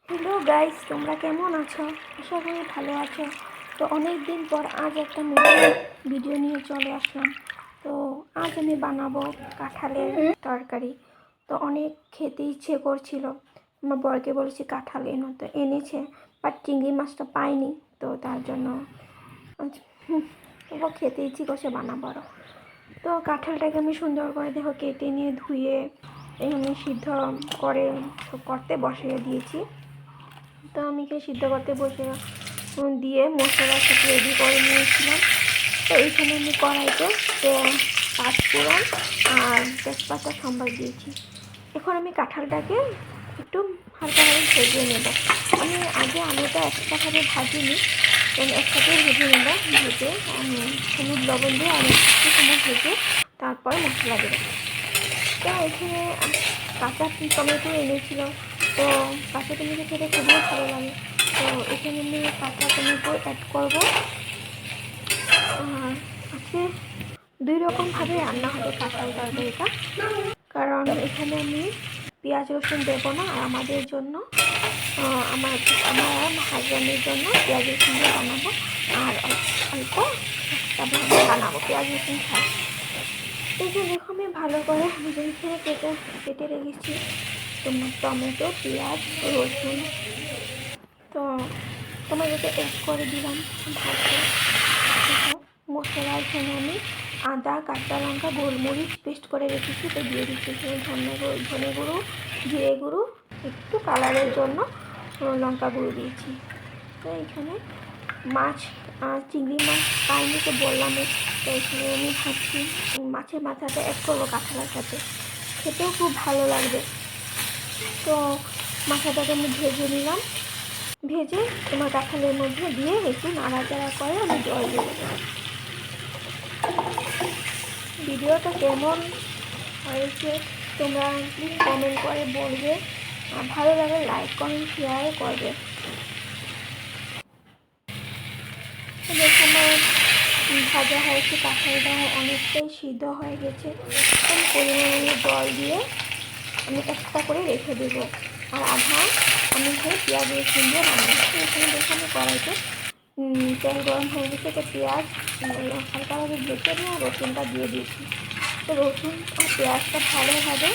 Hello guys, তোমরা কেমন আছো? আশা করি ভালো আছো। তো অনেক দিন পর আজ একটা নতুন ভিডিও নিয়ে চলে আসলাম। তো আজ আমি বানাবো কাঁঠালের তরকারি। তো অনেক খেতে ইচ্ছে করছিল, আমার বরকে বলেছি কাঁঠাল এনো, তো এনেছে, বাট চিংড়ি মাছটা পাইনি। তো তার জন্য ও খেতে ইচ্ছে করছে বানাবো আরও। তো কাঁঠালটাকে আমি সুন্দর করে দেখো কেটে নিয়ে ধুয়ে এখানে সিদ্ধ করতে বসিয়ে দিয়েছি। তো আমি সিদ্ধ করতে বসে দিয়ে মশলা সব রেডি করে নিয়েছিলাম। তো এইখানে আমি কড়াইতে পাঁচফোড়ন আর তেজপাতা সম্বাদ দিয়েছি। এখন আমি কাঁঠালটাকে একটু হালকাভাবে ভেজে নেব। আমি আগে আলুটা এক্সট্রাভাবে ভাজিনি, একসাথে ভেজে নেব। ভেজে আমি হলুদ লবণ দিয়ে আর একটু সময় ভেজে তারপর মশলা দেবো। তো এখানে কাঁচা টমেটো এনেছিল, তো কাঁচা টমেটো খেতে খুবই ভালো লাগে। তো এখানে আমি কাঁচা টমেটো অ্যাড করবো। আর আজকে দুই রকমভাবে রান্না হবে কাঁঠাল তরকারিটা, কারণ এখানে আমি পেঁয়াজ রসুন দেবো না। আর আমাদের জন্য আমার হাজব্যান্ডের জন্য পেঁয়াজ রসুন দিয়ে বানাবো, আর অল্প বানাবো পেঁয়াজ রসুন খাই। এখানে দেখো আমি ভালো করে এখানে কেটে রেখেছি টমেটো, পেঁয়াজ, রসুন। তো টমেটোটা অ্যাড করে দিলাম ভাজতে। মশলা এখানে আমি আদা, কাঁচা লঙ্কা, গোলমরিচ পেস্ট করে রেখেছি, তো দিয়ে দিচ্ছি এখানে ধনে গুঁড়ো, জিরে গুঁড়ো, একটু কালারের জন্য লঙ্কা গুঁড়ো দিয়েছি। তো এখানে মাছ, চিংড়ি মাছ পাইনি, তো বললাম। তো এখানে আমি ভাবছি মাছের মাথাটা অ্যাড করবো কাঁঠালের সাথে, খেতেও খুব ভালো লাগবে। তো মাথাটাকে আমি ভেজে নিলাম, ভেজে তোমার কাঁঠালের মধ্যে দিয়ে একটু নাড়াচাড়া করে আমি জল দিয়ে দেবো। ভিডিওটা কেমন হয়েছে তোমরা প্লিজ কমেন্ট করে বলবে, ভালো লাগে লাইক কমেন্ট শেয়ার করবে। আমার ভাজা হয়েছে, কাঁঠালটা অনেকটাই সিদ্ধ হয়ে গেছে। কম পরিমাণে জল দিয়ে আমি একটা করে রেখে দেবো, আর আধা আমি পেঁয়াজ রসুন দিয়ে বানাবো। এখানে দেখে আমি কড়াইতে তেল গরম হয়ে গেছে, তো পেঁয়াজ হালকাভাবে ভেজে নিয়ে রসুনটা দিয়ে দিয়েছি। তো রসুন আর পেঁয়াজটা ভালোভাবে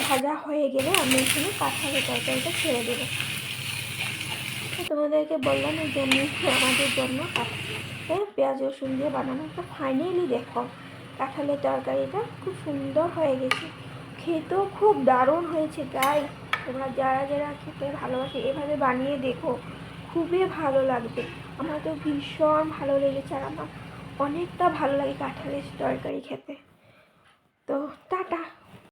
ভাজা হয়ে গেলে আমি এখানে কাঁঠালের তরকারিটা ছেড়ে দেবো। তোমাদেরকে বললাম যে আমি আমাদের জন্য পেঁয়াজ রসুন দিয়ে বানাবো। তো ফাইনালি দেখো কাঁঠালের তরকারিটা খুব সুন্দর হয়ে গেছে, খেতেও খুব দারুণ হয়েছে। গাইস, তোমরা যারা যারা খেতে ভালোবাসে এভাবে বানিয়ে দেখো, খুবই ভালো লাগবে। আমার তো ভীষণ ভালো লেগেছে, আর আমার অনেকটা ভালো লাগে কাঁঠালের তরকারি খেতে। তো